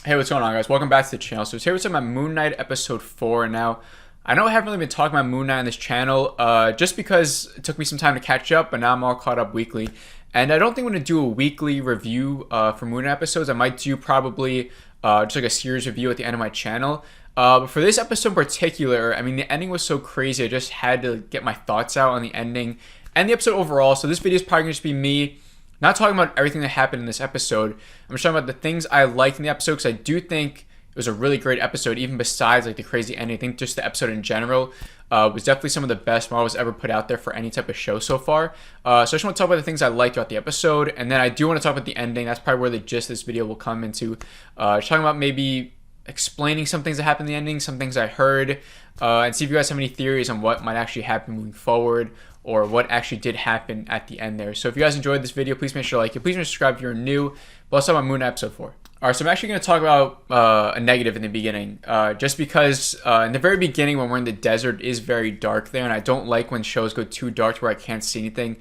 Hey, what's going on, guys? Welcome back to the channel. So today we're talking about Moon Knight episode 4. Now, I know I haven't really been talking about Moon Knight on this channel, just because it took me some time to catch up, but now I'm all caught up weekly. And I don't think I'm going to do a weekly review for Moon Knight episodes. I might do probably just like a series review at the end of my channel. But for this episode in particular, I mean, the ending was so crazy, I just had to get my thoughts out on the ending and the episode overall. So this video is probably going to just be me not talking about everything that happened in this episode. I'm just talking about the things I liked in the episode, because I do think it was a really great episode, even besides like the crazy ending. I think just the episode in general was definitely some of the best Marvel's ever put out there for any type of show so far. So I just want to talk about the things I liked throughout the episode, and then I do want to talk about the ending. That's probably where the gist of this video will come into. Just talking about maybe explaining some things that happened in the ending, some things I heard, and see if you guys have any theories on what might actually happen moving forward, or what actually did happen at the end there. So if you guys enjoyed this video, please make sure to like it. Please make sure to subscribe if you're new. But let's talk about Moon Knight episode 4. All right, so I'm actually going to talk about a negative in the beginning, just because in the very beginning when we're in the desert, it is very dark there, and I don't like when shows go too dark to where I can't see anything.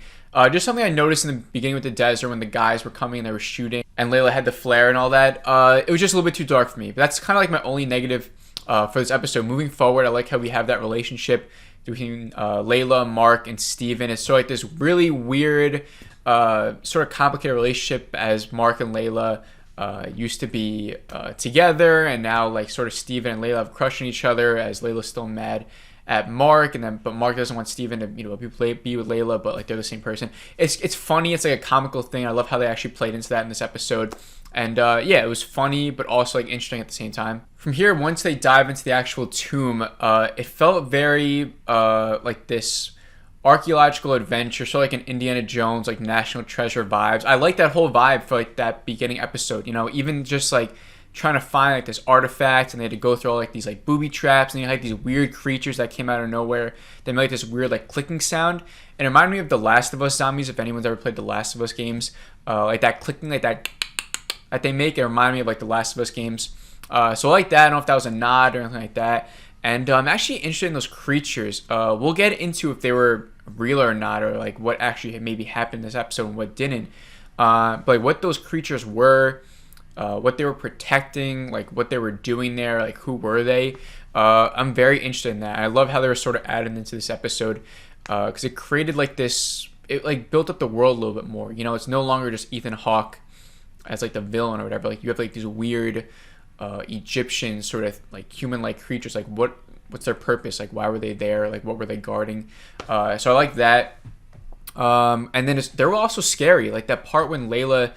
Just something I noticed in the beginning with the desert when the guys were coming and they were shooting, and Layla had the flare and all that. It was just a little bit too dark for me. But that's kind of like my only negative for this episode. Moving forward, I like how we have that relationship between Layla, Mark, and Steven. It's sort of like this really weird, sort of complicated relationship, as Mark and Layla used to be together, and now like sort of Steven and Layla have crushed on each other, as Layla's still mad at Mark, and then but Mark doesn't want Steven to be with Layla, but like they're the same person. It's funny. It's like a comical thing. I love how they actually played into that in this episode. And yeah, it was funny, but also like interesting at the same time. From here, once they dive into the actual tomb, it felt very like this archaeological adventure, so like an Indiana Jones, like National Treasure vibes. I like that whole vibe for like that beginning episode. You know, even just like trying to find like this artifact, and they had to go through all like these like booby traps, and you had like, these weird creatures that came out of nowhere. They made like this weird like clicking sound, and it reminded me of The Last of Us zombies. If anyone's ever played The Last of Us games, like that clicking, like that they make, it reminded me of like The Last of Us games. So I like that. I don't know if that was a nod or anything like that. And I'm actually interested in those creatures. We'll get into if they were real or not, or like what actually maybe happened in this episode and what didn't. But like what those creatures were, what they were protecting, like what they were doing there, like who were they. I'm very interested in that. I love how they were sort of added into this episode, because it created like this, it like built up the world a little bit more. You know, it's no longer just Ethan Hawke as like the villain or whatever. Like you have like these weird Egyptian sort of like human-like creatures. Like what's their purpose? Like why were they there? Like what were they guarding? So I like that. And then they were also scary. Like that part when Layla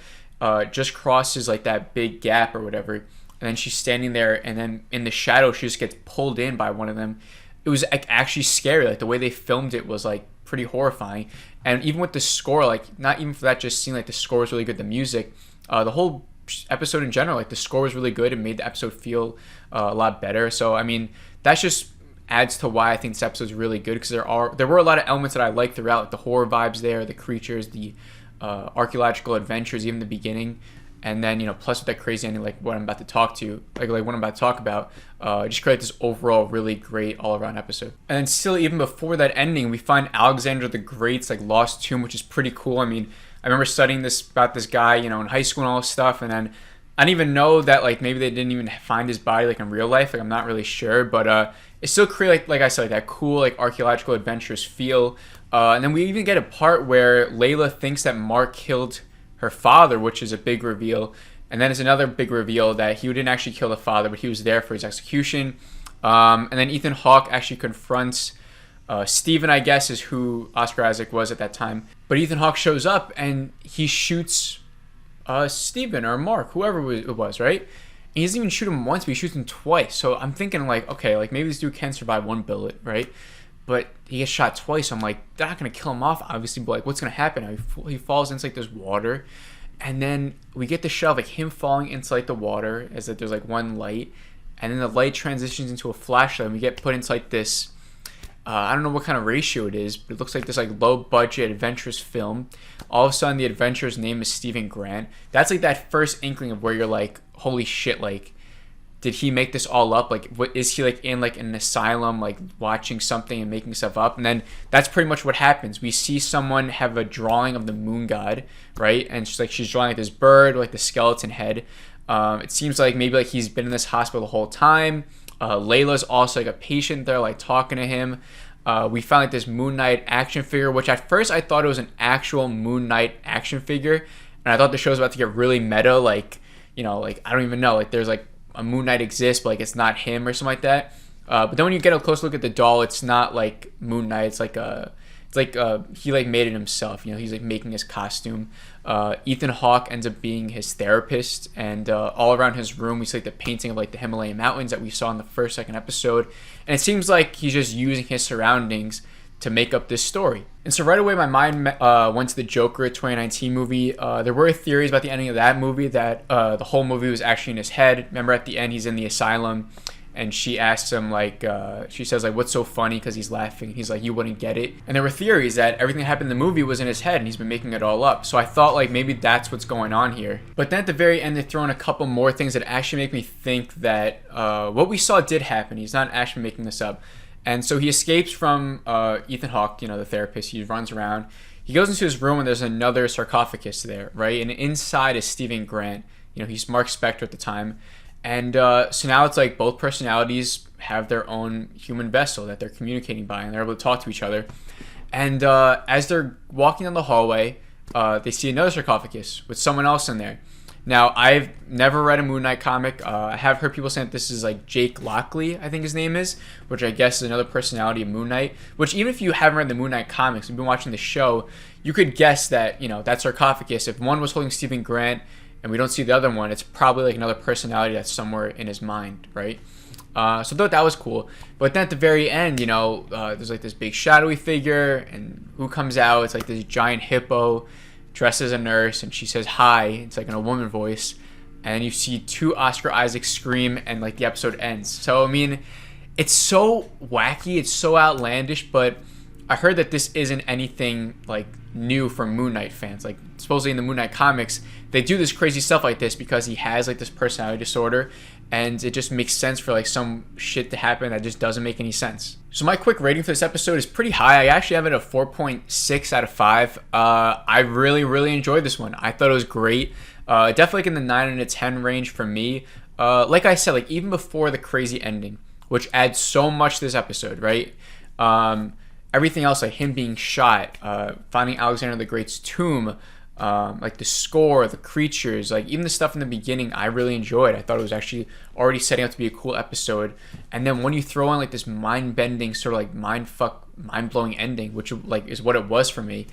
just crosses like that big gap or whatever, and then she's standing there, and then in the shadow she just gets pulled in by one of them. It was like actually scary. Like the way they filmed it was like pretty horrifying. And even with the score, like not even for that, just seeing like the score was really good, the music, the whole episode in general, like the score was really good and made the episode feel a lot better. So I mean, that just adds to why I think this episode is really good, because there were a lot of elements that I liked throughout, like the horror vibes there, the creatures, the archaeological adventures, even the beginning, and then plus with that crazy ending, like what I'm about to talk about, just create this overall really great all-around episode. And then still, even before that ending, we find Alexander the Great's like lost tomb, which is pretty cool. I mean, I remember studying about this guy, in high school and all this stuff, and then I didn't even know that like maybe they didn't even find his body like in real life. Like I'm not really sure, but it still creates like I said, like that cool like archaeological adventurous feel. And then we even get a part where Layla thinks that Mark killed her father, which is a big reveal. And then it's another big reveal that he didn't actually kill the father, but he was there for his execution. And then Ethan Hawke actually confronts Steven, I guess, is who Oscar Isaac was at that time. But Ethan Hawke shows up and he shoots Steven or Mark, whoever it was, right? And he doesn't even shoot him once, but he shoots him twice. So I'm thinking like, okay, like maybe this dude can survive one bullet, right? But he gets shot twice. So I'm like, they're not going to kill him off, obviously, but like what's going to happen? He falls into like this water. And then we get the shot of like him falling into like the water, as that there's like one light. And then the light transitions into a flashlight, and we get put into like this, I don't know what kind of ratio it is, but it looks like this like low budget adventurous film. All of a sudden the adventurer's name is Steven Grant. That's like that first inkling of where you're like, holy shit, like did he make this all up? Like what is he like in like an asylum, like watching something and making stuff up? And then that's pretty much what happens. We see someone have a drawing of the moon god, right? And she's drawing like this bird, like the skeleton head. It seems like maybe like he's been in this hospital the whole time. Layla's also like a patient there, like talking to him. We found like this Moon Knight action figure, which at first I thought it was an actual Moon Knight action figure, and I thought the show was about to get really meta, like, you know, like I don't even know, like there's like a Moon Knight exists, but like it's not him or something like that. But then when you get a close look at the doll, it's not like Moon Knight. It's like he like made it himself. You know, he's like making his costume. Ethan Hawke ends up being his therapist, and all around his room we see like the painting of like the Himalayan mountains that we saw in the second episode. And it seems like he's just using his surroundings to make up this story. And so right away my mind went to the Joker 2019 movie. There were theories about the ending of that movie that the whole movie was actually in his head. Remember at the end he's in the asylum, and she asks him, like, she says, like, what's so funny? Because he's laughing. He's like, you wouldn't get it. And there were theories that everything that happened in the movie was in his head, and he's been making it all up. So I thought, like, maybe that's what's going on here. But then at the very end, they throw in a couple more things that actually make me think that what we saw did happen. He's not actually making this up. And so he escapes from Ethan Hawke, you know, the therapist. He runs around. He goes into his room, and there's another sarcophagus there, right? And inside is Stephen Grant. You know, he's Mark Spector at the time. And so now it's like both personalities have their own human vessel that they're communicating by, and they're able to talk to each other. And as they're walking down the hallway, they see another sarcophagus with someone else in there. Now, I've never read a Moon Knight comic. I have heard people saying that this is like Jake Lockley, I think his name is, which I guess is another personality of Moon Knight. Which even if you haven't read the Moon Knight comics, you've been watching the show, you could guess that, you know, that sarcophagus, if one was holding Stephen Grant, and we don't see the other one, it's probably like another personality that's somewhere in his mind, right? So I thought that was cool. But then at the very end, you know, there's like this big shadowy figure, and who comes out? It's like this giant hippo dressed as a nurse, and she says hi. It's like in a woman voice, and you see two Oscar Isaacs scream, and like the episode ends. So I mean, it's so wacky, it's so outlandish, but I heard that this isn't anything like new for Moon Knight fans. Like supposedly in the Moon Knight comics, they do this crazy stuff like this because he has like this personality disorder, and it just makes sense for like some shit to happen that just doesn't make any sense. So my quick rating for this episode is pretty high. I actually have it a 4.6 out of 5. I really enjoyed this one. I thought it was great. Definitely like in the 9 and a 10 range for me. Like I said, like even before the crazy ending, which adds so much to this episode, right? Everything else, like him being shot, finding Alexander the Great's tomb, like the score, the creatures, like even the stuff in the beginning, I really enjoyed. I thought it was actually already setting up to be a cool episode. And then when you throw in like this mind-bending, sort of like mind-blowing ending, which like is what it was for me,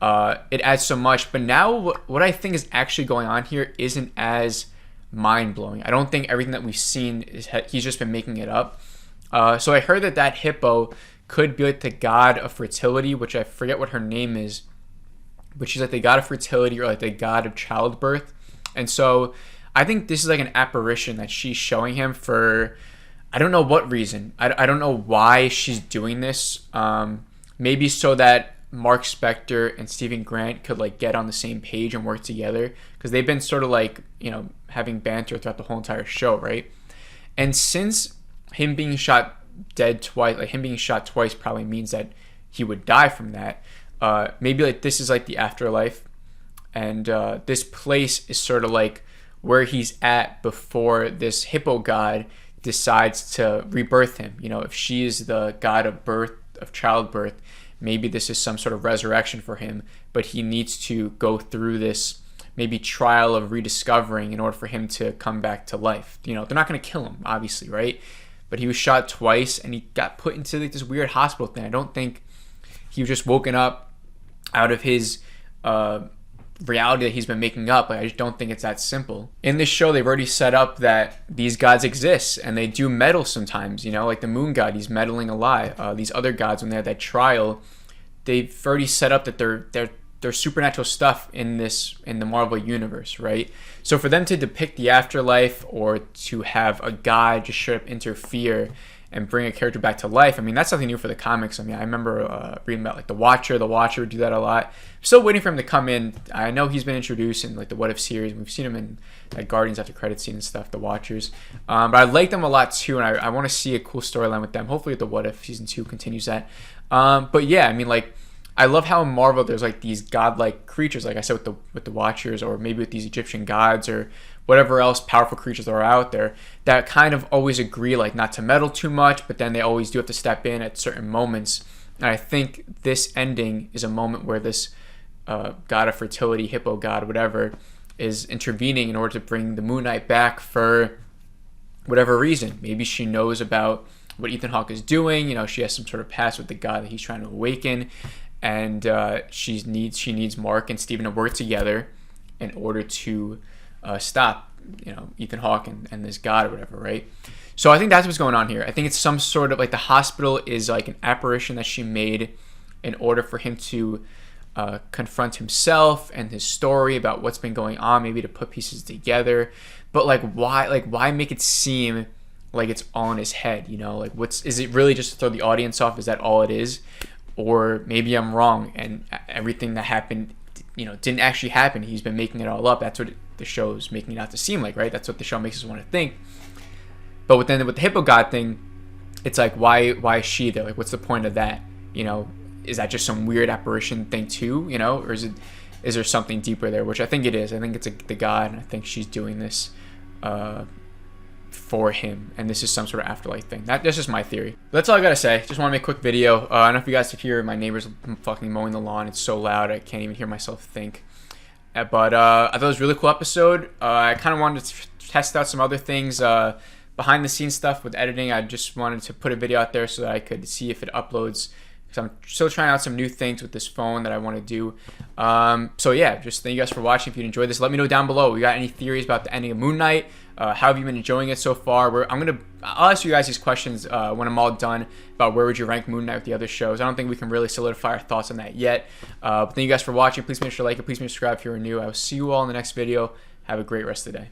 it adds so much. But now what I think is actually going on here isn't as mind-blowing. I don't think everything that we've seen he's just been making it up. So I heard that hippo could be like the god of fertility, which I forget what her name is, but she's like the god of fertility or like the god of childbirth. And so I think this is like an apparition that she's showing him for, I don't know what reason. I don't know why she's doing this. Maybe so that Mark Spector and Stephen Grant could like get on the same page and work together, because they've been sort of like, you know, having banter throughout the whole entire show, right? And since him being shot dead twice, like him being shot twice probably means that he would die from that. Maybe like this is like the afterlife, and this place is sort of like where he's at before this hippo god decides to rebirth him. You know, if she is the god of birth, of childbirth, maybe this is some sort of resurrection for him, but he needs to go through this maybe trial of rediscovering in order for him to come back to life. You know, they're not going to kill him, obviously, right? But he was shot twice, and he got put into like this weird hospital thing. I don't think he was just woken up out of his reality that he's been making up. Like, I just don't think it's that simple. In this show, they've already set up that these gods exist, and they do meddle sometimes. You know, like the moon god, he's meddling a lot. These other gods, when they had that trial, they've already set up that there's supernatural stuff in the Marvel universe, right? So for them to depict the afterlife, or to have a god just straight up interfere and bring a character back to life, I mean, that's something new for the comics. I mean, I remember reading about like the Watcher would do that a lot. I'm still waiting for him to come in. I know he's been introduced in like the What If series. We've seen him in like Guardians after credit scene and stuff, the Watchers. But I like them a lot too, and I want to see a cool storyline with them. Hopefully the What If season 2 continues that. But yeah, I mean, like, I love how in Marvel there's like these godlike creatures, like I said with the Watchers, or maybe with these Egyptian gods, or whatever else powerful creatures that are out there that kind of always agree like not to meddle too much, but then they always do have to step in at certain moments. And I think this ending is a moment where this god of fertility, hippo god, whatever, is intervening in order to bring the Moon Knight back for whatever reason. Maybe she knows about what Ethan Hawke is doing. You know, she has some sort of past with the god that he's trying to awaken, and she needs Mark and Steven to work together in order to stop, you know, Ethan Hawke and this god or whatever, right? So I think that's what's going on here. I think it's some sort of like the hospital is like an apparition that she made in order for him to confront himself and his story about what's been going on, maybe to put pieces together. But like why make it seem like it's all in his head, you know? Like is it really just to throw the audience off? Is that all it is? Or maybe I'm wrong and everything that happened, you know, didn't actually happen. He's been making it all up. That's what the show's making it out to seem like, right? That's what the show makes us want to think. But with the hippo god thing, it's like why is she there? Like what's the point of that? You know, is that just some weird apparition thing too, you know, or is there something deeper there? Which I think it is. I think it's the god, and I think she's doing this for him, and this is some sort of afterlife thing. That's just my theory. That's all I gotta say. Just want to make a quick video. I don't know if you guys can hear my neighbors fucking mowing the lawn. It's so loud I can't even hear myself think. But I thought it was a really cool episode. I kind of wanted to test out some other things. Behind the scenes stuff with editing, I just wanted to put a video out there so that I could see if it uploads, because I'm still trying out some new things with this phone that I want to do. So yeah, just thank you guys for watching. If you enjoyed this, let me know down below. You got any theories about the ending of Moon Knight? How have you been enjoying it so far? I'll ask you guys these questions when I'm all done about where would you rank Moon Knight with the other shows. I don't think we can really solidify our thoughts on that yet. But thank you guys for watching. Please make sure to like it. Please make sure to subscribe if you're new. I will see you all in the next video. Have a great rest of the day.